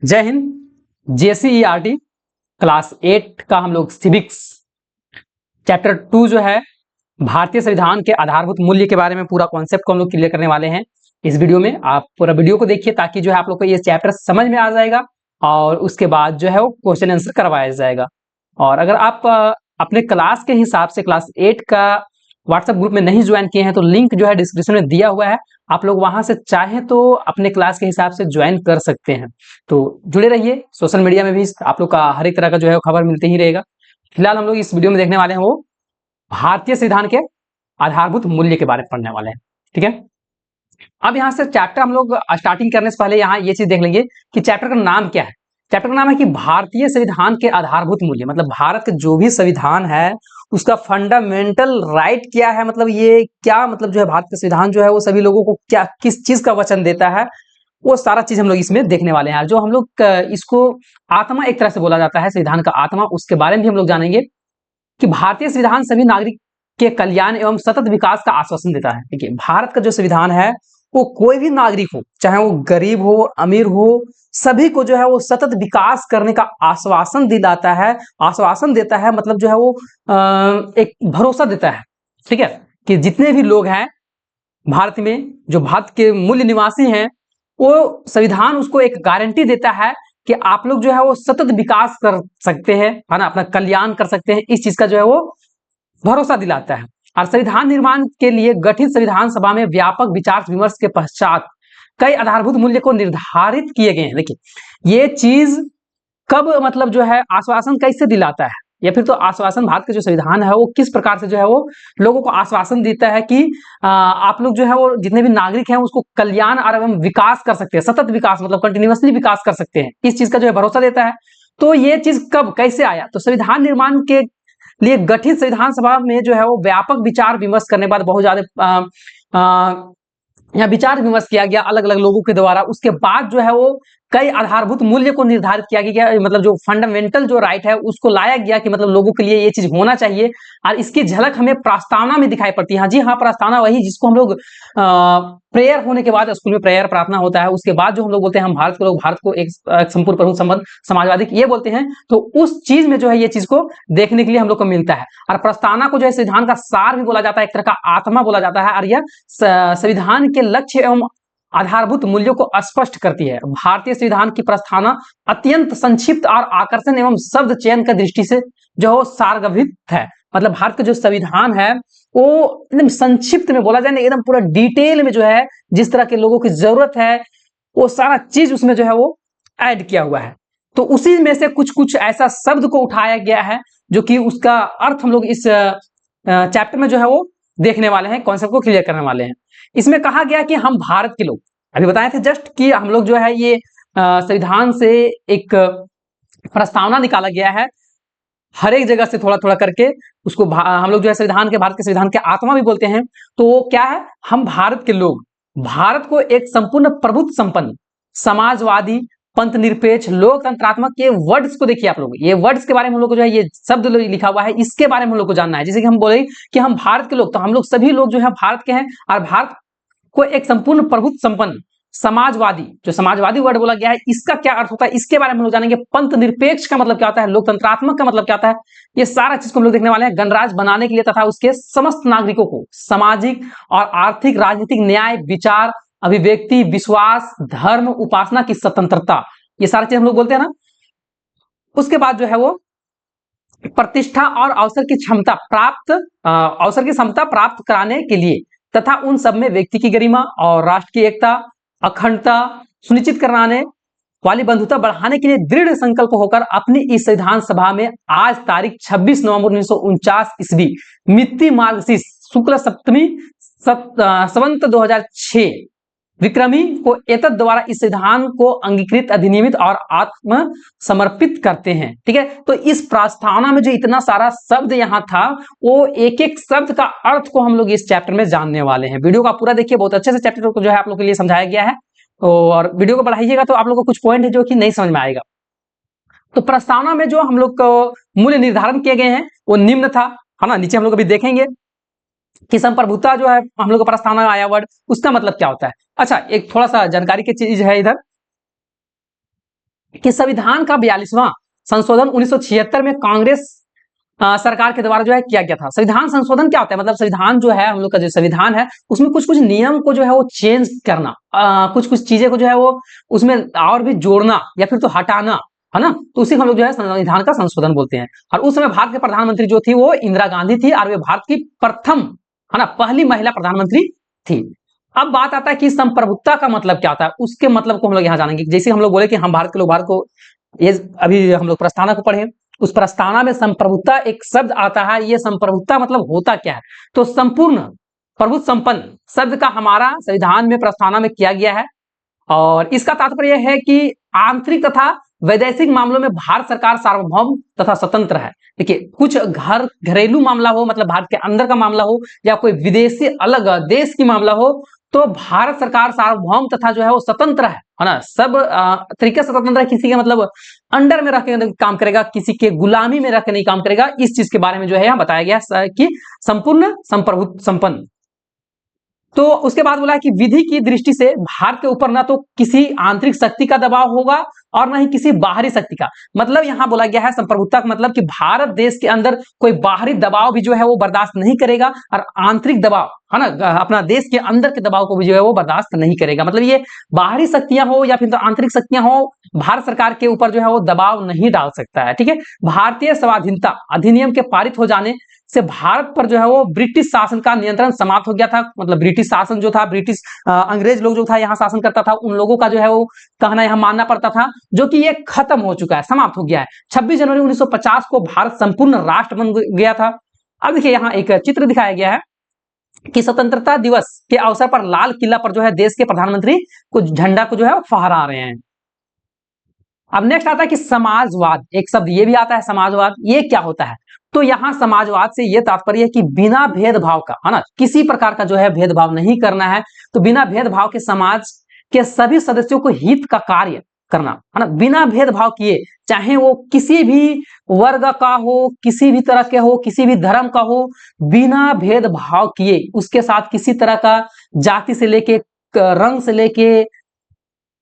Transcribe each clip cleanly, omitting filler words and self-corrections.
जय Hind. JCERT class 8 का हम लोग सिविक्स चैप्टर 2 जो है भारतीय संविधान के आधारभूत मूल्य के बारे में पूरा कॉन्सेप्ट को हम लोग क्लियर करने वाले हैं इस वीडियो में। आप पूरा वीडियो को देखिए ताकि जो है आप लोग को ये चैप्टर समझ में आ जाएगा और उसके बाद जो है वो क्वेश्चन आंसर करवाया जाएगा। और अगर आप अपने क्लास के हिसाब से क्लास 8 का व्हाट्सएप ग्रुप में नहीं ज्वाइन किए हैं तो लिंक जो है डिस्क्रिप्शन में दिया हुआ है, आप लोग वहां से चाहें तो अपने क्लास के हिसाब से ज्वाइन कर सकते हैं। तो जुड़े रहिए, सोशल मीडिया में भी आप लोग का हर एक तरह का जो है खबर मिलते ही रहेगा। फिलहाल हम लोग इस वीडियो में देखने वाले हैं वो भारतीय संविधान के आधारभूत मूल्य के बारे में पढ़ने वाले हैं। ठीक है, अब यहाँ से चैप्टर हम लोग स्टार्टिंग करने से पहले यहाँ ये चीज देख लेंगे कि चैप्टर का नाम क्या है। चैप्टर का नाम है कि भारतीय संविधान के आधारभूत मूल्य, मतलब भारत का जो भी संविधान है उसका फंडामेंटल राइट क्या है, मतलब ये क्या मतलब जो है भारत का संविधान जो है वो सभी लोगों को क्या किस चीज का वचन देता है, वो सारा चीज हम लोग इसमें देखने वाले हैं। जो हम लोग इसको आत्मा एक तरह से बोला जाता है, संविधान का आत्मा, उसके बारे में भी हम लोग जानेंगे कि भारतीय संविधान सभी नागरिक के कल्याण एवं सतत विकास का आश्वासन देता है। देखिए, भारत का जो संविधान है वो कोई भी नागरिक हो, चाहे वो गरीब हो अमीर हो, सभी को जो है वो सतत विकास करने का आश्वासन दिलाता है, आश्वासन देता है, मतलब जो है वो एक भरोसा देता है। ठीक है, कि जितने भी लोग हैं भारत में, जो भारत के मूल निवासी हैं, वो संविधान उसको एक गारंटी देता है कि आप लोग जो है वो सतत विकास कर सकते हैं, है ना, अपना कल्याण कर सकते हैं। इस चीज का जो है वो भरोसा दिलाता है। और संविधान निर्माण के लिए गठित संविधान सभा में व्यापक विचार विमर्श के पश्चात कई आधारभूत मूल्य को निर्धारित किए गए हैं। देखिए, ये चीज कब मतलब जो है आश्वासन कैसे दिलाता है, या फिर तो आश्वासन भारत का जो संविधान है वो किस प्रकार से जो है वो लोगों को आश्वासन देता है कि आप लोग जो है वो जितने भी नागरिक हैं उसको कल्याण और एवं विकास कर सकते हैं, सतत विकास मतलब कंटिन्यूअसली विकास कर सकते हैं, इस चीज का जो है भरोसा देता है। तो ये चीज कब कैसे आया, तो संविधान निर्माण के लिए गठित संविधान सभा में जो है वो व्यापक विचार विमर्श करने के बाद बहुत ज्यादा यहाँ विचार विमर्श किया गया अलग अलग लोगों के द्वारा। उसके बाद जो है वो कई आधारभूत मूल्य को निर्धारित किया गया, मतलब जो फंडामेंटल जो राइट है उसको लाया गया कि मतलब लोगों के लिए ये चीज होना चाहिए। और इसकी झलक हमें प्रस्तावना में दिखाई पड़ती है। हाँ जी हाँ, प्रस्तावना वही जिसको हम लोग प्रेयर होने के बाद स्कूल में प्रेयर प्रार्थना होता है, उसके बाद जो हम लोग बोलते हैं हम भारत के लोग भारत को एक संपूर्ण प्रमुख संबंध समाजवादी ये बोलते हैं, तो उस चीज में जो है ये चीज को देखने के लिए हम लोग को मिलता है। और प्रस्तावना को जो है संविधान का सार भी बोला जाता है, एक तरह का आत्मा बोला जाता है, और यह संविधान के लक्ष्य एवं आधारभूत मूल्यों को स्पष्ट करती है। भारतीय संविधान की प्रस्तावना अत्यंत संक्षिप्त और आकर्षण एवं शब्द चयन की दृष्टि से जो है सारगर्भित है। मतलब भारत का जो संविधान है वो एकदम संक्षिप्त में बोला जाए ना, एकदम पूरा डिटेल में जो है जिस तरह के लोगों की जरूरत है वो सारा चीज उसमें जो है वो ऐड किया हुआ है। तो उसी में से कुछ कुछ ऐसा शब्द को उठाया गया है जो कि उसका अर्थ हम लोग इस चैप्टर में जो है वो देखने वाले हैं, कॉन्सेप्ट को क्लियर करने वाले हैं। इसमें कहा गया कि हम भारत के लोग, अभी बताए थे जस्ट कि हम लोग जो है ये संविधान से एक प्रस्तावना निकाला गया है, हर एक जगह से थोड़ा थोड़ा करके उसको हम लोग जो है संविधान के भारत के संविधान के आत्मा भी बोलते हैं। तो वो क्या है, हम भारत के लोग भारत को एक संपूर्ण प्रभुत्व संपन्न समाजवादी पंथ निरपेक्ष लोकतंत्रात्मक के वर्ड्स को देखिए आप लोग, ये वर्ड्स के बारे में हम लोग को जो है ये शब्द लिखा हुआ है, इसके बारे में हम लोग को जानना है। जैसे कि हम बोले कि हम भारत के लोग, तो हम लोग सभी लोग जो है भारत के हैं और भारत को एक संपूर्ण प्रभुत्व संपन्न समाजवादी, जो समाजवादी वर्ड बोला गया है इसका क्या अर्थ होता है इसके बारे में हम लोग जानेंगे। पंथ निरपेक्ष का मतलब क्या होता है, लोकतंत्रात्मक का मतलब क्या होता है, ये सारा चीज को हम लोग देखने वाले हैं। गणराज्य बनाने के लिए तथा उसके समस्त नागरिकों को सामाजिक और आर्थिक राजनीतिक न्याय विचार अभिव्यक्ति विश्वास धर्म उपासना की स्वतंत्रता, ये सारी चीज हम लोग बोलते हैं ना। उसके बाद जो है वो प्रतिष्ठा और अवसर की क्षमता प्राप्त अवसर की क्षमता प्राप्त कराने के लिए तथा उन सब में व्यक्ति की गरिमा और राष्ट्र की एकता अखंडता सुनिश्चित कराने वाली बंधुता बढ़ाने के लिए दृढ़ संकल्प होकर अपनी इस संविधान सभा में आज तारीख 26 नवंबर 1949 ईस्वी मिति मार्गशीर्ष शुक्ल सप्तमी संवत 2006 विक्रमी को एतद द्वारा इस संविधान को अंगीकृत अधिनियमित और आत्म समर्पित करते हैं। ठीक है, तो इस प्रस्तावना में जो इतना सारा शब्द यहाँ था वो एक एक शब्द का अर्थ को हम लोग इस चैप्टर में जानने वाले हैं। वीडियो का पूरा देखिए, बहुत अच्छे से चैप्टर को जो है आप लोग के लिए समझाया गया है, और वीडियो को बढ़ाइएगा तो आप लोग को कुछ पॉइंट है जो कि नहीं समझ में आएगा। तो प्रस्तावना में जो हम लोग को मूल्य निर्धारण किए गए हैं वो निम्न था, है ना। नीचे हम लोग अभी देखेंगे कि संप्रभुता जो है हम लोग का प्रस्तावना में आया वर्ड, उसका मतलब क्या होता है। अच्छा, एक थोड़ा सा जानकारी की चीज है इधर कि संविधान का 42वां संशोधन 1976 में कांग्रेस सरकार के द्वारा जो है किया गया था। संविधान संशोधन क्या होता है, मतलब संविधान जो है, हम लोग का जो संविधान है उसमें कुछ कुछ नियम को जो है वो चेंज करना, कुछ कुछ चीजें को जो है वो उसमें और भी जोड़ना या फिर तो हटाना, है ना, तो उसी को हम लोग जो है संविधान का संशोधन बोलते हैं। और उस समय भारत के प्रधानमंत्री जो थी वो इंदिरा गांधी थी और वे भारत की प्रथम, है ना, पहली महिला प्रधानमंत्री थी। अब बात आता है कि संप्रभुत्ता का मतलब क्या होता है, उसके मतलब को हम लोग यहाँ जानेंगे। जैसे हम लोग बोले कि हम भारत के लोग भारत को, ये अभी हम लोग प्रस्तावना को पढ़े, उस प्रस्तावना में संप्रभुत्ता एक शब्द आता है। ये संप्रभुत्ता मतलब होता क्या है, तो संपूर्ण प्रभुत्व संपन्न शब्द का हमारा संविधान में प्रस्तावना में किया गया है। और इसका तात्पर्य है कि आंतरिक तथा वैदेशिक मामलों में भारत सरकार सार्वभौम तथा स्वतंत्र है। देखिए, कुछ घरेलू मामला हो, मतलब भारत के अंदर का मामला हो, या कोई विदेशी अलग देश की मामला हो, तो भारत सरकार सार्वभौम तथा जो है वो स्वतंत्र है ना, सब तरीके से स्वतंत्र है। किसी के मतलब अंडर में रख के काम करेगा, किसी के गुलामी में रख के नहीं काम करेगा। इस चीज के बारे में जो है यहाँ बताया गया कि संपूर्ण संप्रभुत्व संपन्न। तो उसके बाद बोला कि विधि की दृष्टि से भारत के ऊपर ना तो किसी आंतरिक शक्ति का दबाव होगा और ना ही किसी बाहरी शक्ति का। मतलब यहां बोला गया है संप्रभुत्ता का मतलब कि भारत देश के अंदर कोई बाहरी दबाव भी जो है वो बर्दाश्त नहीं करेगा, और आंतरिक दबाव, है ना, अपना देश के अंदर के दबाव को भी जो है वो बर्दाश्त नहीं करेगा। मतलब ये बाहरी शक्तियां हो या फिर तो आंतरिक शक्तियां हो, भारत सरकार के ऊपर जो है वो दबाव नहीं डाल सकता है। ठीक है, भारतीय स्वाधीनता अधिनियम के पारित हो जाने से भारत पर जो है वो ब्रिटिश शासन का नियंत्रण समाप्त हो गया था। मतलब ब्रिटिश शासन जो था, ब्रिटिश अंग्रेज लोग जो था यहाँ शासन करता था, उन लोगों का जो है वो कहना यहाँ मानना पड़ता था, जो कि ये खत्म हो चुका है, समाप्त हो गया है। 26 जनवरी 1950 को भारत संपूर्ण राष्ट्र बन गया था। अब देखिए यहाँ एक चित्र दिखाया गया है कि स्वतंत्रता दिवस के अवसर पर लाल किला पर जो है देश के प्रधानमंत्री कुछ झंडा को जो है फहरा रहे हैं। अब नेक्स्ट आता है कि समाजवाद, एक शब्द ये भी आता है समाजवाद। ये क्या होता है, तो यहां समाजवाद से ये तात्पर्य है कि बिना भेदभाव का, है ना, किसी प्रकार का जो है भेदभाव नहीं करना है, तो बिना भेदभाव के समाज के सभी सदस्यों को हित का कार्य करना, है ना, बिना भेदभाव किए, चाहे वो किसी भी वर्ग का हो, किसी भी तरह के हो, किसी भी धर्म का हो, बिना भेदभाव किए उसके साथ किसी तरह का जाति से लेके रंग से लेके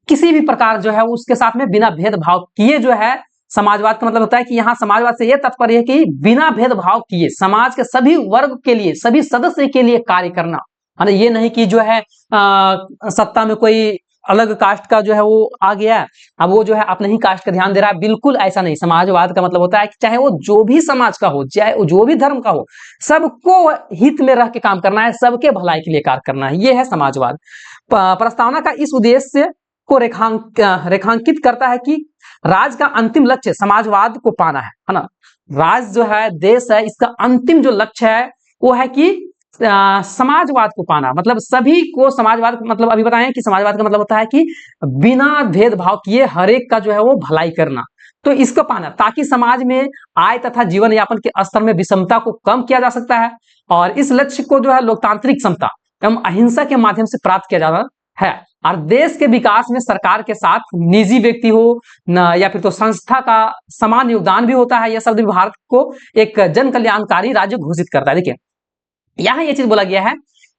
किसी भी प्रकार जो है उसके साथ में बिना भेदभाव किए जो है, समाजवाद का मतलब होता है कि यहाँ समाजवाद से यह तात्पर्य है कि बिना भेदभाव किए समाज के सभी वर्ग के लिए, सभी सदस्य के लिए कार्य करना, है ना। ये नहीं कि जो है सत्ता में कोई अलग कास्ट का जो है वो आ गया, अब वो जो है अपने ही कास्ट का ध्यान दे रहा है, बिल्कुल ऐसा नहीं। समाजवाद का मतलब होता है कि चाहे वो जो भी समाज का हो, चाहे वो जो भी धर्म का हो, सबको हित में रह के काम करना है, सबके भलाई के लिए कार्य करना है, ये है समाजवाद। प्रस्तावना का इस उद्देश्य को रेखांकित करता है कि राज्य का अंतिम लक्ष्य समाजवाद को पाना है ना। राज्य जो है, देश है, इसका अंतिम जो लक्ष्य है वो है कि समाजवाद को पाना, मतलब सभी को समाजवाद, मतलब अभी बताएं कि समाजवाद का मतलब होता है कि बिना भेदभाव किए हर एक का जो है वो भलाई करना, तो इसको पाना, ताकि समाज में आय तथा जीवन यापन के स्तर में विषमता को कम किया जा सकता है। और इस लक्ष्य को जो है लोकतांत्रिक समता एवं अहिंसा के माध्यम से प्राप्त किया जाना है। और देश के विकास में सरकार के साथ निजी व्यक्ति हो या फिर तो संस्था का समान योगदान भी होता है। यह शब्द भारत को एक जन कल्याणकारी राज्य घोषित करता है। देखिए यहाँ ये चीज बोला गया है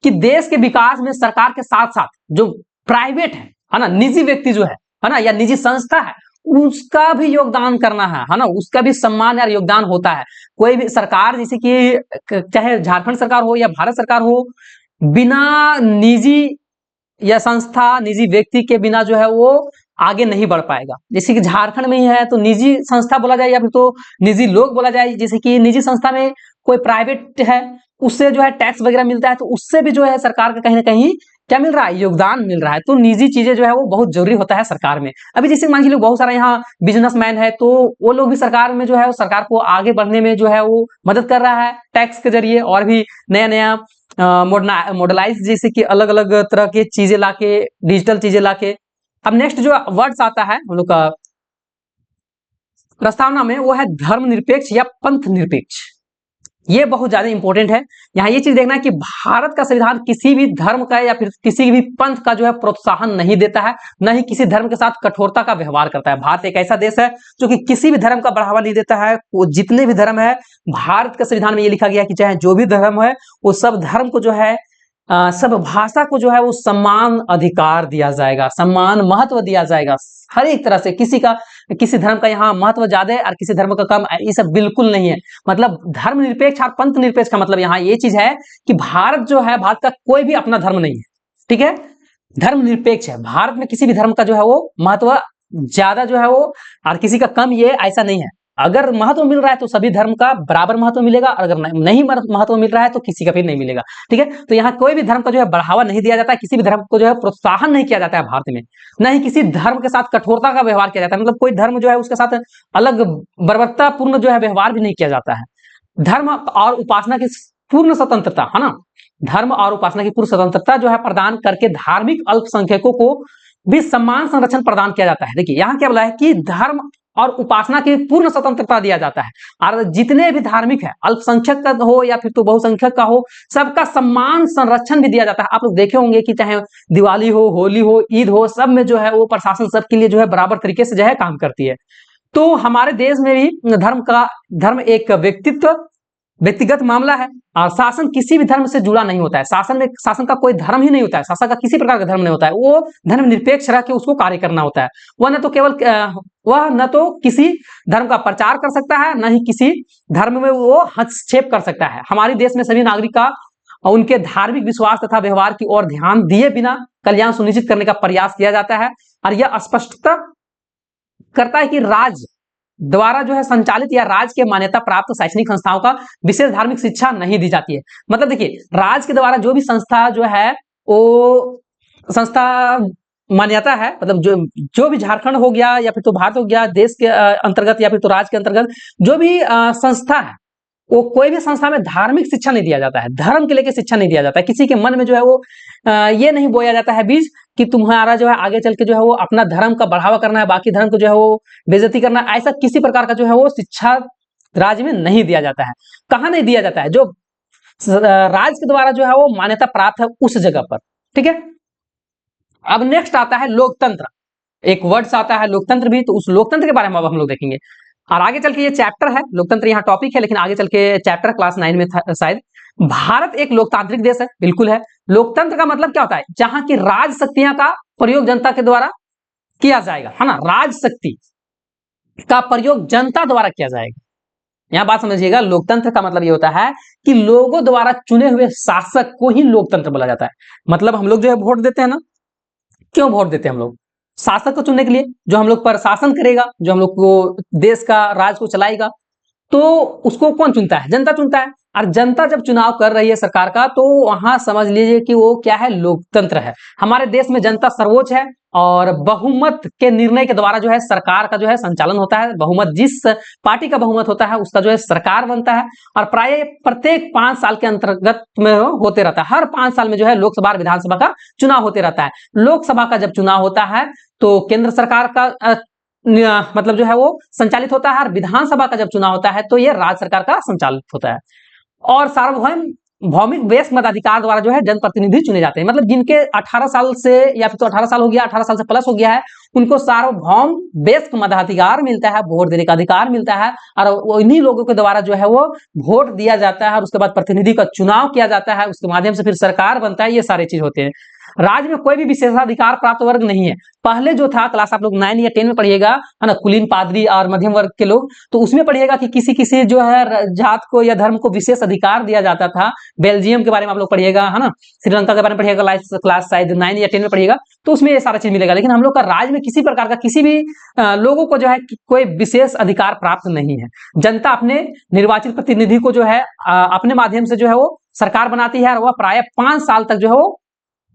कि देश के विकास में सरकार के साथ साथ जो प्राइवेट है ना, निजी व्यक्ति जो है ना, या निजी संस्था है, उसका भी योगदान करना है ना, उसका भी सम्मान या योगदान होता है। कोई भी सरकार, जैसे कि चाहे झारखंड सरकार हो या भारत सरकार हो, बिना निजी या संस्था, निजी व्यक्ति के बिना जो है वो आगे नहीं बढ़ पाएगा। जैसे कि झारखंड में ही है तो निजी संस्था बोला जाए या फिर तो निजी लोग बोला जाए। जैसे कि निजी संस्था में कोई प्राइवेट है, उससे जो है टैक्स वगैरह मिलता है, तो उससे भी जो है सरकार का कहीं ना कहीं क्या मिल रहा है, योगदान मिल रहा है। तो निजी चीजें जो है वो बहुत जरूरी होता है सरकार में। अभी जैसे मान लीजिए बहुत सारा यहाँ बिजनेसमैन है, तो वो लोग भी सरकार में जो है सरकार को आगे बढ़ने में जो है वो मदद कर रहा है टैक्स के जरिए, और भी नया नया मॉडलाइज, जैसे कि अलग अलग तरह के चीजें लाके, डिजिटल चीजें लाके। अब नेक्स्ट जो वर्ड्स आता है हम लोग का प्रस्तावना में, वो है धर्मनिरपेक्ष या पंथ निरपेक्ष। ये बहुत ज्यादा इंपॉर्टेंट है। यहाँ ये चीज देखना है कि भारत का संविधान किसी भी धर्म का या फिर किसी भी पंथ का जो है प्रोत्साहन नहीं देता है, न ही किसी धर्म के साथ कठोरता का व्यवहार करता है। भारत एक ऐसा देश है जो कि किसी भी धर्म का बढ़ावा नहीं देता है। वो जितने भी धर्म है, भारत के संविधान में ये लिखा गया है कि चाहे जो भी धर्म है, वो सब धर्म को जो है सब भाषा को जो है वो सम्मान अधिकार दिया जाएगा, सम्मान महत्व दिया जाएगा हर एक तरह से। किसी धर्म का यहाँ महत्व ज्यादा है और किसी धर्म का कम, ये सब बिल्कुल नहीं है। मतलब धर्मनिरपेक्ष और पंथ निरपेक्ष का मतलब यहाँ ये चीज है कि भारत जो है, भारत का कोई भी अपना धर्म नहीं है, ठीक है, धर्मनिरपेक्ष है। भारत में किसी भी धर्म का जो है वो महत्व ज्यादा जो है वो और किसी का कम, ये ऐसा नहीं है। अगर महत्व मिल रहा है तो सभी धर्म का बराबर महत्व मिलेगा, और अगर नहीं महत्व मिल रहा है तो किसी का भी नहीं मिलेगा, ठीक है। तो यहाँ कोई भी धर्म का जो है बढ़ावा नहीं दिया जाता है, किसी भी धर्म को जो है प्रोत्साहन नहीं किया जाता है भारत में, न ही किसी धर्म के साथ कठोरता का व्यवहार किया जाता है। मतलब कोई धर्म जो है उसके साथ अलग बर्बरतापूर्ण जो है व्यवहार भी नहीं किया जाता है। धर्म और उपासना की पूर्ण स्वतंत्रता, है ना, धर्म और उपासना की पूर्ण स्वतंत्रता जो है प्रदान करके धार्मिक अल्पसंख्यकों को भी सम्मान संरक्षण प्रदान किया जाता है। देखिए यहाँ क्या बोला है कि धर्म और उपासना की पूर्ण स्वतंत्रता दिया जाता है, और जितने भी धार्मिक है, अल्पसंख्यक का हो या फिर तो बहुसंख्यक का हो, सबका सम्मान संरक्षण भी दिया जाता है। आप लोग देखे होंगे कि चाहे दिवाली हो, होली हो, ईद हो, सब में जो है वो प्रशासन सबके लिए जो है बराबर तरीके से जो है काम करती है। तो हमारे देश में भी धर्म एक व्यक्तिगत मामला है, और शासन किसी भी धर्म से जुड़ा नहीं होता है। शासन का कोई धर्म ही नहीं होता है, शासन का किसी प्रकार का धर्म नहीं होता है। वो धर्मनिरपेक्ष रह के उसको कार्य करना होता है। वह न तो किसी धर्म का प्रचार कर सकता है, न ही किसी धर्म में वो हस्तक्षेप कर सकता है। हमारे देश में सभी नागरिक का उनके धार्मिक विश्वास तथा व्यवहार की ओर ध्यान दिए बिना कल्याण सुनिश्चित करने का प्रयास किया जाता है, और यह स्पष्टता करता है कि राज्य द्वारा जो है संचालित या राज्य के मान्यता प्राप्त शैक्षणिक संस्थाओं का विशेष धार्मिक शिक्षा नहीं दी जाती है। मतलब देखिए, राज्य के द्वारा जो भी संस्था जो है वो संस्था मान्यता है, मतलब जो भी झारखंड हो गया या फिर तो भारत हो गया, देश के अंतर्गत या फिर तो राज्य के अंतर्गत जो भी संस्था है, वो कोई भी संस्था में धार्मिक शिक्षा नहीं दिया जाता है, धर्म के लेके शिक्षा नहीं दिया जाता है। किसी के मन में जो है वो ये नहीं बोया जाता है बीज कि तुम्हारा जो है आगे चल के जो है वो अपना धर्म का बढ़ावा करना है, बाकी धर्म को जो है वो बेइज्जती करना है। ऐसा किसी प्रकार का जो है वो शिक्षा राज्य में नहीं दिया जाता है। कहाँ नहीं दिया जाता है? जो राज्य के द्वारा जो है वो मान्यता प्राप्त है उस जगह पर, ठीक है। अब नेक्स्ट आता है लोकतंत्र। एक वर्ड्स आता है लोकतंत्र भी, तो उस लोकतंत्र के बारे में अब हम लोग देखेंगे। और आगे चल के ये चैप्टर है, लोकतंत्र यहाँ टॉपिक है, लेकिन आगे चल के चैप्टर क्लास 9 में था शायद। भारत एक लोकतांत्रिक देश है, बिल्कुल है। लोकतंत्र का मतलब क्या होता है? जहां की राज शक्तियां का प्रयोग जनता के द्वारा किया जाएगा, है ना, राज शक्ति का प्रयोग जनता द्वारा किया जाएगा। यहां बात समझिएगा, लोकतंत्र का मतलब ये होता है कि लोगों द्वारा चुने हुए शासक को ही लोकतंत्र बोला जाता है। मतलब हम लोग जो है वोट देते हैं ना, क्यों वोट देते हैं? हम लोग शासक को चुनने के लिए, जो हम लोग पर शासन करेगा, जो हम लोग को देश का राज को चलाएगा। तो उसको कौन चुनता है? जनता चुनता है। और जनता जब चुनाव कर रही है सरकार का, तो वहां समझ लीजिए कि वो क्या है, लोकतंत्र है। हमारे देश में जनता सर्वोच्च है, और बहुमत के निर्णय के द्वारा जो है सरकार का जो है संचालन होता है। बहुमत, जिस पार्टी का बहुमत होता है उसका जो है सरकार बनता है, और प्राय प्रत्येक 5 साल के अंतर्गत में होते रहता है। हर 5 साल में जो है लोकसभा और विधानसभा का चुनाव होते रहता है। लोकसभा का जब चुनाव होता है तो केंद्र सरकार का मतलब जो है वो संचालित होता है, और विधानसभा का जब चुनाव होता है तो ये राज्य सरकार का संचालित होता है। और सार्वभौमिक वयस्क मताधिकार द्वारा जो है जनप्रतिनिधि चुने जाते हैं। मतलब जिनके 18 साल से या फिर तो 18 साल हो गया, 18 साल से प्लस हो गया है, उनको सार्वभौम वयस्क मताधिकार मिलता है, वोट देने का अधिकार मिलता है, और उन्हीं लोगों के द्वारा जो है वो वोट दिया जाता है, और उसके बाद प्रतिनिधि का चुनाव किया जाता है, उसके माध्यम से फिर सरकार बनता है। ये सारे चीज होते हैं। राज्य में कोई भी विशेषाधिकार प्राप्त वर्ग नहीं है। पहले जो था क्लास आप लोग 9 या 10 में पढ़िएगा, है ना, कुलीन, पादरी और मध्यम वर्ग के लोग, तो उसमें पढ़िएगा कि किसी जो है जात को या धर्म को विशेष अधिकार दिया जाता था। बेल्जियम के बारे में आप लोग पढ़िएगा, है ना, श्रीलंका के बारे में पढ़िएगा, क्लास शायद 9 या 10 में पढ़िएगा, तो उसमें ये सारा चीज मिलेगा। लेकिन हम लोग का राज्य में किसी प्रकार का किसी भी लोगों को जो है कोई विशेष अधिकार प्राप्त नहीं है। जनता अपने निर्वाचित प्रतिनिधि को जो है अपने माध्यम से जो है वो सरकार बनाती है, और वह प्राय 5 साल तक जो है वो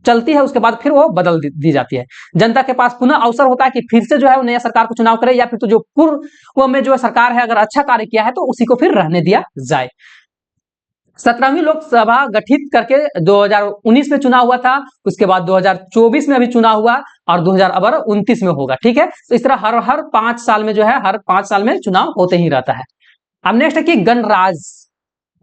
चलती है, उसके बाद फिर वो बदल दी जाती है। जनता के पास पुनः अवसर होता है कि फिर से जो है वो नया सरकार को चुनाव करे, या फिर तो जो पूर्व में जो सरकार है अगर अच्छा कार्य किया है तो उसी को फिर रहने दिया जाए। 17वीं लोकसभा गठित करके 2019 में चुनाव हुआ था, उसके बाद 2024 में अभी चुनाव हुआ, और 2029 में होगा, ठीक है। तो इस तरह हर 5 साल में जो है हर 5 साल में चुनाव होते ही रहता है। अब नेक्स्ट है कि गणराज।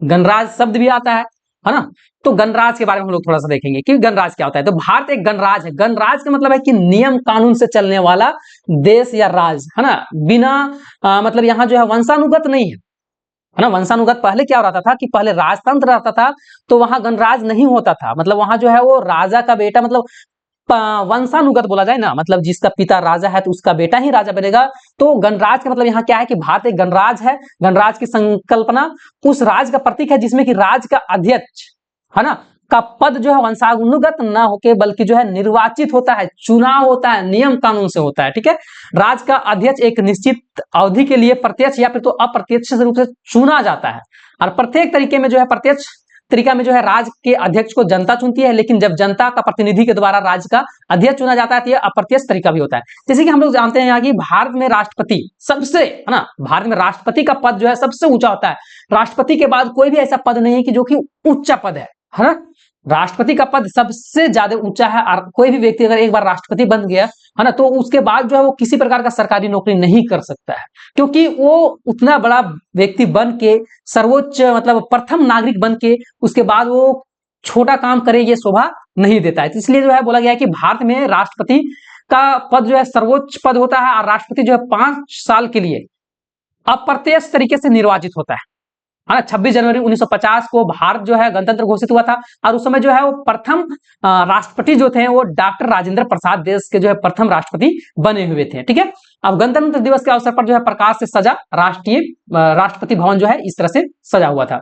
गणराज शब्द भी आता है ना, तो गणराज के बारे में हम लोग थोड़ा सा देखेंगे कि गणराज क्या होता है। तो भारत एक गणराज है। गणराज का मतलब है कि नियम कानून से चलने वाला देश या राज, है ना, बिना मतलब यहाँ जो है वंशानुगत नहीं है, है ना। वंशानुगत पहले क्या हो रहा था कि पहले राजतंत्र रहता था तो वहां गणराज नहीं होता था, मतलब वहां जो है वो राजा का बेटा, मतलब वंशानुगत बोला जाए ना, मतलब जिसका पिता राजा है तो उसका बेटा ही राजा बनेगा। तो गणराज का मतलब यहाँ क्या है कि भारत एक गणराज है। गणराज की संकल्पना उस राज का प्रतीक है जिसमें कि राज का अध्यक्ष, है ना, का पद जो है वंशानुगत ना होके बल्कि जो है निर्वाचित होता है, चुनाव होता है, नियम कानून से होता है। ठीक है, राज का अध्यक्ष एक निश्चित अवधि के लिए प्रत्यक्ष या फिर तो अप्रत्यक्ष रूप से चुना जाता है। और प्रत्येक तरीके में जो है, प्रत्यक्ष तरीका में जो है राज्य के अध्यक्ष को जनता चुनती है, लेकिन जब जनता का प्रतिनिधि के द्वारा राज्य का अध्यक्ष चुना जाता है तो यह अप्रत्यक्ष तरीका भी होता है। जैसे कि हम लोग जानते हैं यहाँ कि भारत में राष्ट्रपति सबसे, है ना, भारत में राष्ट्रपति का पद जो है सबसे ऊंचा होता है। राष्ट्रपति के बाद कोई भी ऐसा पद नहीं है कि जो कि ऊंचा पद है ना। राष्ट्रपति का पद सबसे ज्यादा ऊंचा है और कोई भी व्यक्ति अगर एक बार राष्ट्रपति बन गया है ना तो उसके बाद जो है वो किसी प्रकार का सरकारी नौकरी नहीं कर सकता है, क्योंकि वो उतना बड़ा व्यक्ति बन के, सर्वोच्च मतलब प्रथम नागरिक बन के उसके बाद वो छोटा काम करे ये शोभा नहीं देता है। तो इसलिए जो है बोला गया है कि भारत में राष्ट्रपति का पद जो है सर्वोच्च पद होता है और राष्ट्रपति जो है 5 साल के लिए अप्रत्यक्ष तरीके से निर्वाचित होता है। 26 जनवरी 1950 को भारत जो है गणतंत्र घोषित हुआ था और उस समय जो है वो प्रथम राष्ट्रपति जो थे वो डॉक्टर राजेंद्र प्रसाद देश के जो है प्रथम राष्ट्रपति बने हुए थे। ठीक है, अब गणतंत्र दिवस के अवसर पर जो है प्रकाश से सजा राष्ट्रपति भवन जो है इस तरह से सजा हुआ था।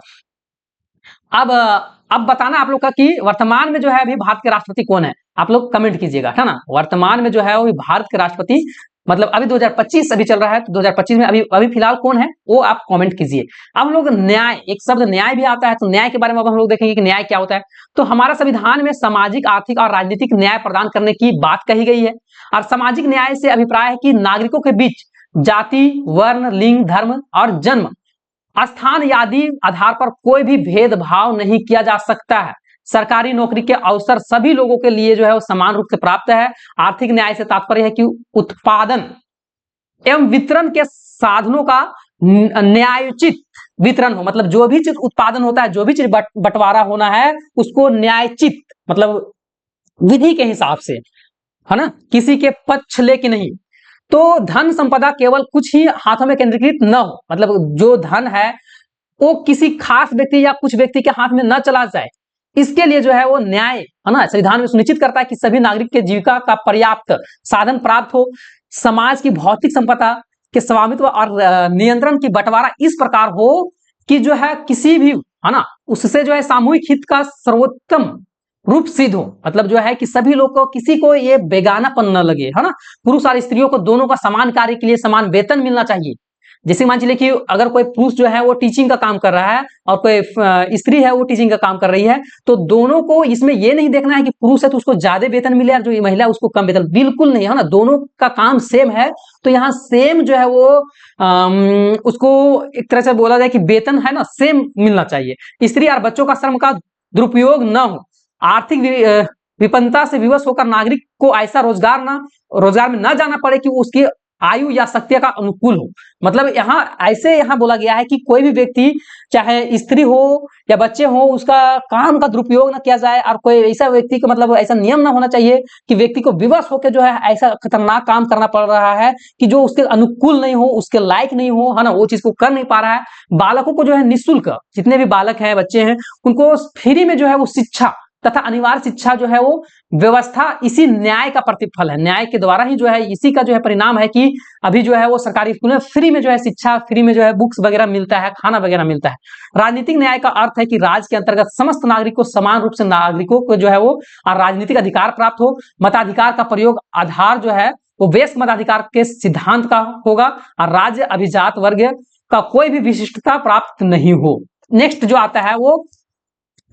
अब बताना आप लोग का कि वर्तमान में जो है अभी भारत के राष्ट्रपति कौन है, आप लोग कमेंट कीजिएगा, है ना। वर्तमान में जो है वो भारत के राष्ट्रपति मतलब अभी 2025 अभी चल रहा है तो 2025 में अभी फिलहाल कौन है वो आप कमेंट कीजिए। अब हम लोग न्याय, एक शब्द न्याय भी आता है तो न्याय के बारे में अब हम लोग देखेंगे कि न्याय क्या होता है। तो हमारा संविधान में सामाजिक, आर्थिक और राजनीतिक न्याय प्रदान करने की बात कही गई है। और सामाजिक न्याय से अभिप्राय है कि नागरिकों के बीच जाति, वर्ण, लिंग, धर्म और जन्म स्थान आदि आधार पर कोई भी भेदभाव नहीं किया जा सकता है। सरकारी नौकरी के अवसर सभी लोगों के लिए जो है वो समान रूप से प्राप्त है। आर्थिक न्याय से तात्पर्य है कि उत्पादन एवं वितरण के साधनों का न्यायोचित वितरण हो, मतलब जो भी चीज उत्पादन होता है, जो भी चीज बंटवारा होना है उसको न्यायोचित मतलब विधि के हिसाब से, है ना, किसी के पक्ष लेके नहीं। तो धन संपदा केवल कुछ ही हाथों में केंद्रीकृत न हो, मतलब जो धन है वो किसी खास व्यक्ति या कुछ व्यक्ति के हाथ में न चला जाए, इसके लिए जो है वो न्याय, है ना, संविधान में सुनिश्चित करता है कि सभी नागरिक के जीविका का पर्याप्त साधन प्राप्त हो। समाज की भौतिक संपदा के स्वामित्व और नियंत्रण की बंटवारा इस प्रकार हो कि जो है किसी भी, है ना, उससे जो है सामूहिक हित का सर्वोत्तम रूप सिद्ध हो, मतलब जो है कि सभी लोग को, किसी को ये बेगानापन न लगे, है ना। पुरुष और स्त्रियों को दोनों का समान कार्य के लिए समान वेतन मिलना चाहिए। जैसे मान चलिए कि अगर कोई पुरुष जो है वो टीचिंग का काम कर रहा है और कोई स्त्री है वो टीचिंग का काम कर रही है, तो दोनों को इसमें ये नहीं देखना है कि पुरुष है तो उसको ज्यादा वेतन मिले और जो महिला है उसको कम वेतन, बिल्कुल नहीं, है ना। दोनों का काम सेम है तो यहाँ सेम जो है वो उसको एक तरह से बोला जाए कि वेतन है ना सेम मिलना चाहिए। स्त्री और बच्चों का श्रम का दुरुपयोग न हो। आर्थिक विपन्नता से विवश होकर नागरिक को ऐसा रोजगार में न जाना पड़े कि उसकी आयु या शक्ति का अनुकूल हो। मतलब यहाँ बोला गया है कि कोई भी व्यक्ति चाहे स्त्री हो या बच्चे हो उसका काम का दुरुपयोग न किया जाए और कोई ऐसा व्यक्ति को मतलब ऐसा नियम ना होना चाहिए कि व्यक्ति को विवश होकर जो है ऐसा खतरनाक काम करना पड़ रहा है कि जो उसके अनुकूल नहीं हो, उसके लायक नहीं हो, है ना, वो चीज को कर नहीं पा रहा है। बालकों को जो है निःशुल्क, जितने भी बालक हैं, बच्चे हैं, उनको फ्री में जो है वो शिक्षा तथा अनिवार्य शिक्षा जो है वो व्यवस्था इसी न्याय का प्रतिफल है। न्याय के द्वारा ही जो है इसी का जो है परिणाम है कि अभी जो है वो सरकारी स्कूल में फ्री में जो है शिक्षा, फ्री में जो है बुक्स वगैरह मिलता है, खाना वगैरह मिलता है। राजनीतिक न्याय का अर्थ है कि राज्य के अंतर्गत समस्त नागरिक को समान रूप से नागरिकों को जो है वो राजनीतिक अधिकार प्राप्त हो। मताधिकार का प्रयोग आधार जो है वो वयस्क मताधिकार के सिद्धांत का होगा और राज्य अभिजात वर्ग का कोई भी विशिष्टता प्राप्त नहीं हो। नेक्स्ट जो आता है वो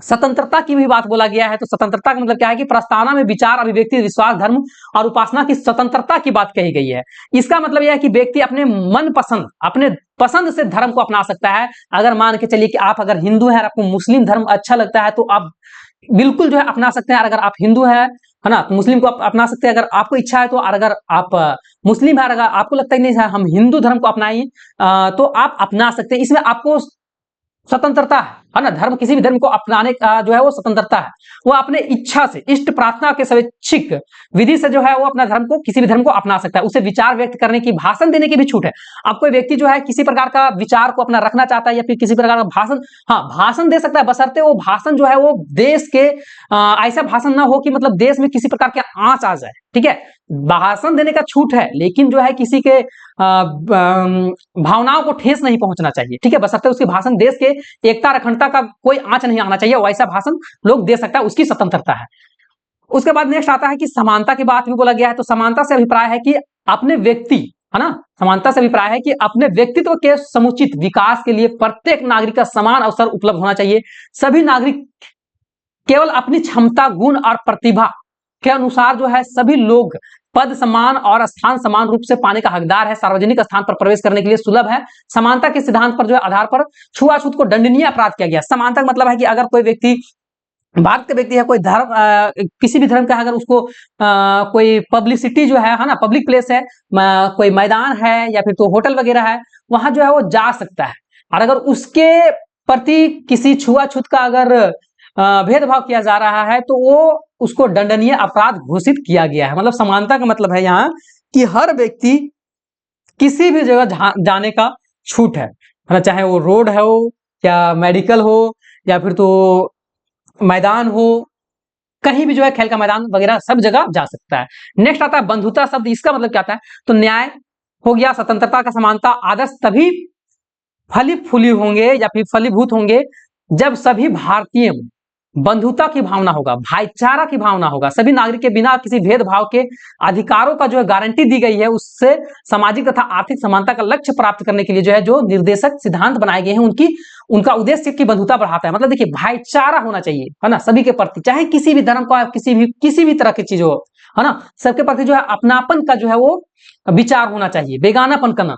स्वतंत्रता की भी बात बोला गया है। तो स्वतंत्रता का मतलब क्या है कि प्रस्तावना में विचार, अभिव्यक्ति, विश्वास, धर्म और उपासना की स्वतंत्रता की बात कही गई है। इसका मतलब यह है कि व्यक्ति अपने मन पसंद, अपने पसंद से धर्म को अपना सकता है। अगर मान के चलिए कि आप अगर हिंदू हैं और आपको मुस्लिम धर्म अच्छा लगता है तो आप बिल्कुल जो है अपना सकते हैं। अगर आप हिंदू है ना, मुस्लिम को आप अपना सकते हैं अगर आपको इच्छा है तो। और अगर आप मुस्लिम है, अगर आपको लगता है नहीं हम हिंदू धर्म को अपनाएं तो आप अपना सकते हैं। इसमें आपको स्वतंत्रता है ना, धर्म किसी भी धर्म को अपनाने का जो है वो स्वतंत्रता है, वो अपने इच्छा से इष्ट प्रार्थना के स्वैच्छिक विधि से जो है वो अपना धर्म को किसी भी धर्म को अपना सकता है, उसे विचार व्यक्त करने की, भाषण देने की भी छूट है। अब कोई व्यक्ति जो है किसी प्रकार का विचार को अपना रखना चाहता है या फिर किसी प्रकार का भाषण, हाँ भाषण दे सकता है, बशर्ते वो भाषण जो है वो देश के ऐसा भाषण ना हो कि मतलब देश में किसी प्रकार के आंच आ जाए, ठीक है, भाषण देने का छूट है, लेकिन जो है किसी के भावनाओं को ठेस नहीं पहुंचना चाहिए, ठीक है, बशर्ते उसके भाषण देश के एकता अखंडता का कोई आंच नहीं आना चाहिए, वैसा भाषण लोग दे सकता है, उसकी स्वतंत्रता है। उसके बाद नेक्स्ट आता है कि समानता की बात भी बोला गया है, तो समानता से अभिप्राय है कि अपने व्यक्ति, है ना, समानता से अभिप्राय है कि अपने व्यक्तित्व के समुचित विकास के लिए प्रत्येक नागरिक का समान अवसर उपलब्ध होना चाहिए। सभी नागरिक केवल अपनी क्षमता, गुण और प्रतिभा के अनुसार जो है सभी लोग पद सम्मान और स्थान समान रूप से पाने का हकदार है। सार्वजनिक स्थान पर प्रवेश करने के लिए सुलभ है। समानता के सिद्धांत पर जो है आधार पर छुआछूत को दंडनीय अपराध किया गया। समानता का मतलब है कि अगर कोई व्यक्ति भारत का व्यक्ति है, कोई धर्म किसी भी धर्म का, अगर उसको कोई पब्लिसिटी जो है ना, पब्लिक प्लेस है, कोई मैदान है या फिर तो होटल वगैरह है, वहां जो है वो जा सकता है, और अगर उसके प्रति किसी छुआछूत का अगर भेदभाव किया जा रहा है तो वो उसको दंडनीय अपराध घोषित किया गया है। मतलब समानता का मतलब है यहाँ कि हर व्यक्ति किसी भी जगह जाने का छूट है ना, चाहे वो रोड है हो या मेडिकल हो या फिर तो मैदान हो, कहीं भी जो है खेल का मैदान वगैरह सब जगह जा सकता है। नेक्स्ट आता है बंधुता शब्द, इसका मतलब क्या आता है, तो न्याय हो गया, स्वतंत्रता का समानता आदर्श तभी फली फूली होंगे या फिर फलीभूत होंगे जब सभी भारतीय बंधुता की भावना होगा, भाईचारा की भावना होगा, सभी नागरिक के बिना किसी भेदभाव के अधिकारों का जो है गारंटी दी गई है, उससे सामाजिक तथा आर्थिक समानता का लक्ष्य प्राप्त करने के लिए जो है जो निर्देशक सिद्धांत बनाए गए हैं उनका उद्देश्य की बंधुता बढ़ाता है। मतलब देखिए भाईचारा होना चाहिए, है ना, सभी के प्रति, चाहे किसी भी धर्म का किसी भी तरह की चीज हो, है ना, सबके प्रति जो है अपनापन का जो है वो विचार होना चाहिए, बेगानापन का ना।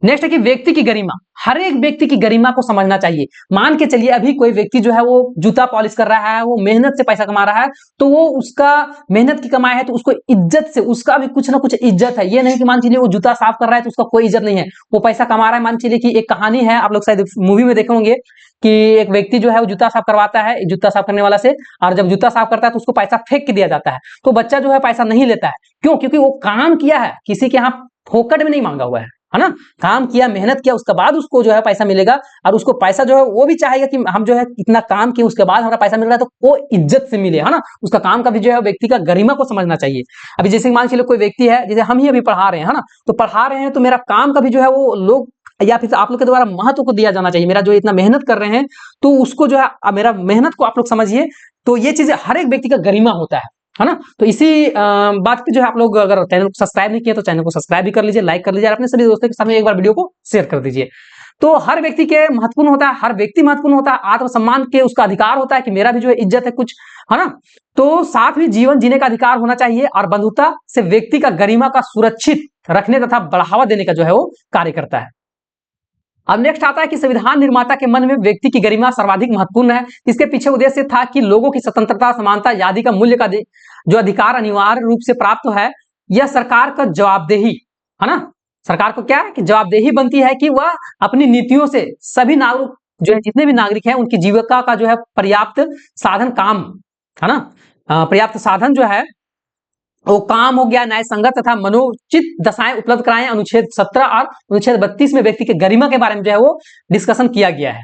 नेक्स्ट है कि व्यक्ति की गरिमा, हर एक व्यक्ति की गरिमा को समझना चाहिए। मान के चलिए अभी कोई व्यक्ति जो है वो जूता पॉलिश कर रहा है, वो मेहनत से पैसा कमा रहा है, तो वो उसका मेहनत की कमाई है, तो उसको इज्जत से, उसका भी कुछ ना कुछ इज्जत है। ये नहीं कि मान चलिए वो जूता साफ कर रहा है तो उसका कोई इज्जत नहीं है, वो पैसा कमा रहा है। मान चलिए कि एक कहानी है, आप लोग शायद मूवी में देखे होंगे कि एक व्यक्ति जो है वो जूता साफ करवाता है जूता साफ करने वाला से, और जब जूता साफ करता है तो उसको पैसा फेंक के दिया जाता है। तो बच्चा जो है पैसा नहीं लेता है, क्यों? क्योंकि वो काम किया है, किसी के यहाँ फोकट में नहीं मांगा हुआ है ना, काम किया, मेहनत किया, उसके बाद उसको जो है पैसा मिलेगा, और उसको पैसा जो है वो भी चाहेगा कि हम जो है इतना काम किए उसके बाद हमारा पैसा मिल रहा है तो वो इज्जत से मिले, है ना, उसका काम का भी जो है व्यक्ति का गरिमा को समझना चाहिए। अभी जैसे मान चलिए कोई व्यक्ति है, जैसे हम ही अभी पढ़ा रहे हैं, है ना, तो पढ़ा रहे हैं तो मेरा काम का भी जो है वो लोग या फिर आप लोग के द्वारा महत्व को दिया जाना चाहिए। मेरा जो इतना मेहनत कर रहे हैं तो उसको जो है मेरा मेहनत को आप लोग समझिए, तो ये चीजें हर एक व्यक्ति का गरिमा होता है ना। तो इसी बात पे जो है आप लोग अगर चैनल को सब्सक्राइब नहीं किया तो चैनल को सब्सक्राइब भी कर लीजिए, लाइक कर लीजिए, और अपने सभी दोस्तों के सामने एक बार वीडियो को शेयर कर दीजिए। तो हर व्यक्ति के महत्वपूर्ण होता है, हर व्यक्ति महत्वपूर्ण होता है, आत्मसम्मान के उसका अधिकार होता है कि मेरा भी जो है इज्जत है कुछ, है ना। तो साथ में जीवन जीने का अधिकार होना चाहिए, और बंधुता से व्यक्ति का गरिमा का सुरक्षित रखने तथा बढ़ावा देने का जो है वो कार्य करता है। अब नेक्स्ट आता है कि संविधान निर्माता के मन में व्यक्ति की गरिमा सर्वाधिक महत्वपूर्ण है। इसके पीछे उद्देश्य था कि लोगों की स्वतंत्रता, समानता आदि का मूल्य का जो अधिकार अनिवार्य रूप से प्राप्त है। यह सरकार का जवाबदेही, है ना, सरकार को क्या है कि जवाबदेही बनती है कि वह अपनी नीतियों से सभी नागरिक जो है, जितने भी नागरिक हैं, उनकी जीविका का जो है पर्याप्त साधन काम, है ना, पर्याप्त साधन जो है वो काम हो गया, न्याय संगत तथा मनोचित दशाएं उपलब्ध कराएं। अनुच्छेद 17 और अनुच्छेद 32 में व्यक्ति के गरिमा के बारे में जो है वो डिस्कशन किया गया है।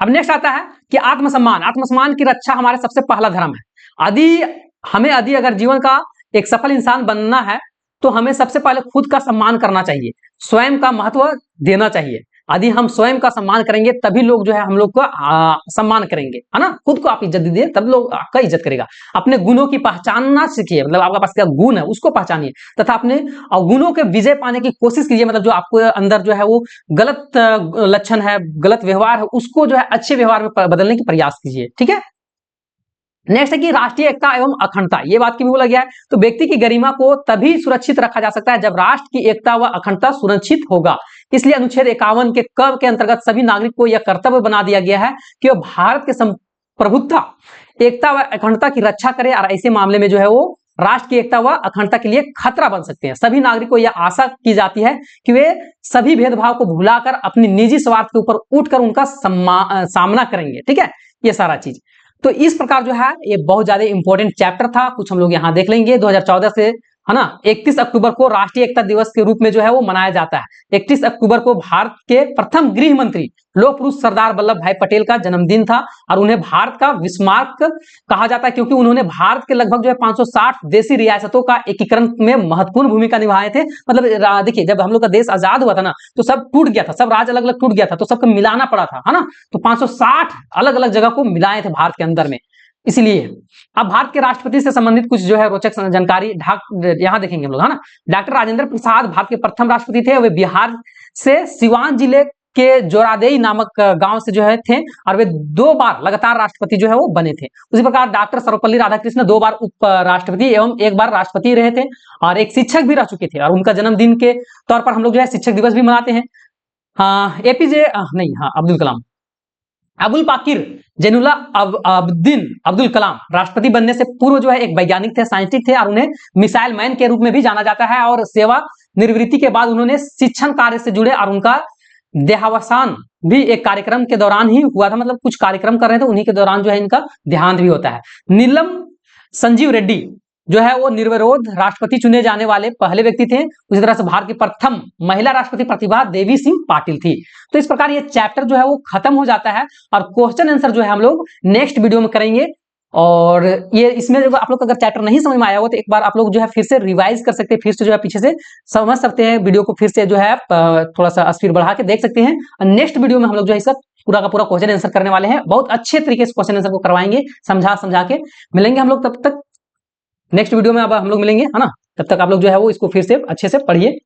अब नेक्स्ट आता है कि आत्मसम्मान, आत्मसम्मान की रक्षा हमारे सबसे पहला धर्म है। हमें अगर जीवन का एक सफल इंसान बनना है तो हमें सबसे पहले खुद का सम्मान करना चाहिए, स्वयं का महत्व देना चाहिए। यदि हम स्वयं का सम्मान करेंगे तभी लोग जो है हम लोग का सम्मान करेंगे, है ना। खुद को आप इज्जत दीजिए तब लोग आपका इज्जत करेगा। अपने गुणों की पहचानना सीखिए, मतलब आपके पास क्या गुण है उसको पहचानिए, तथा अपने गुणों के विजय पाने की कोशिश कीजिए। मतलब जो आपको अंदर जो है वो गलत लक्षण है, गलत व्यवहार है, उसको जो है अच्छे व्यवहार में बदलने की प्रयास कीजिए, ठीक है। नेक्स्ट है कि राष्ट्रीय एकता एवं अखंडता, ये बात की भी बोला गया है। तो व्यक्ति की गरिमा को तभी सुरक्षित रखा जा सकता है जब राष्ट्र की एकता व अखंडता सुरक्षित होगा। इसलिए अनुच्छेद 51 के क के अंतर्गत सभी नागरिक को यह कर्तव्य बना दिया गया है कि वह भारत के संप्रभुता, एकता व अखंडता की रक्षा करे, और ऐसे मामले में जो है वो राष्ट्र की एकता व अखंडता के लिए खतरा बन सकते हैं। सभी नागरिकों को यह आशा की जाती है कि वे सभी भेदभाव को भुलाकर अपनी निजी स्वार्थ के ऊपर उठकर उनका सामना करेंगे। ठीक है, ये सारा चीज। तो इस प्रकार जो है ये बहुत ज्यादा इंपॉर्टेंट चैप्टर था, कुछ हम लोग यहाँ देख लेंगे। 2014 से है ना 31 अक्टूबर को राष्ट्रीय एकता दिवस के रूप में जो है वो मनाया जाता है। 31 अक्टूबर को भारत के प्रथम गृह मंत्री लौह पुरुष सरदार वल्लभ भाई पटेल का जन्मदिन था और उन्हें भारत का विस्मार्क कहा जाता है, क्योंकि उन्होंने भारत के लगभग जो है 560 देशी रियासतों का एकीकरण में महत्वपूर्ण भूमिका निभाए थे। मतलब देखिए, जब हम लोग का देश आजाद हुआ था ना, तो सब टूट गया था, सब राज्य अलग अलग टूट गया था, तो सबको मिलाना पड़ा था, है ना। तो 560 अलग अलग जगह को मिलाए थे भारत के अंदर में। इसलिए अब भारत के राष्ट्रपति से संबंधित कुछ जो है रोचक जानकारी यहां देखेंगे हम लोग, है ना। डॉक्टर राजेंद्र प्रसाद भारत के प्रथम राष्ट्रपति थे। वे बिहार से सिवान जिले के जोरादेई नामक गांव से जो है थे और वे 2 बार लगातार राष्ट्रपति जो है वो बने थे। उसी प्रकार डॉक्टर सर्वपल्ली राधाकृष्णन 2 बार उप राष्ट्रपति एवं 1 बार राष्ट्रपति रहे थे और एक शिक्षक भी रह चुके थे। और उनका जन्मदिन के तौर पर हम लोग जो है शिक्षक दिवस भी मनाते हैं। अब्दुल कलाम, अबुल पाकिर जैनुलाब्दीन अब्दुल कलाम राष्ट्रपति बनने से पूर्व जो है एक वैज्ञानिक थे, साइंटिस्ट थे और उन्हें मिसाइल मैन के रूप में भी जाना जाता है। और सेवा निवृत्ति के बाद उन्होंने शिक्षण कार्य से जुड़े और उनका देहावसान भी एक कार्यक्रम के दौरान ही हुआ था। मतलब कुछ कार्यक्रम कर रहे थे, उन्हीं के दौरान जो है इनका देहांत भी होता है। नीलम संजीव रेड्डी जो है वो निर्विरोध राष्ट्रपति चुने जाने वाले पहले व्यक्ति थे। उसी तरह से भारत की प्रथम महिला राष्ट्रपति प्रतिभा देवी सिंह पाटिल थी। तो इस प्रकार ये चैप्टर जो है वो खत्म हो जाता है और क्वेश्चन आंसर जो है हम लोग नेक्स्ट वीडियो में करेंगे। और ये इसमें आप लोग अगर चैप्टर नहीं समझ में आया हो तो एक बार आप लोग जो है फिर से रिवाइज कर सकते हैं, फिर से जो है पीछे से समझ सकते हैं, वीडियो को फिर से जो है थोड़ा सा स्पीड बढ़ा के देख सकते हैं। नेक्स्ट वीडियो में हम लोग जो है इसका पूरा का पूरा क्वेश्चन आंसर करने वाले हैं। बहुत अच्छे तरीके से क्वेश्चन आंसर को करवाएंगे, समझा के मिलेंगे हम लोग। तब तक नेक्स्ट वीडियो में अब हम लोग मिलेंगे, है ना। तब तक आप लोग जो है वो इसको फिर से अच्छे से पढ़िए।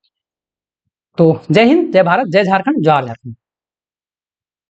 तो जय हिंद, जय भारत, जय झारखंड, जय झारखंड।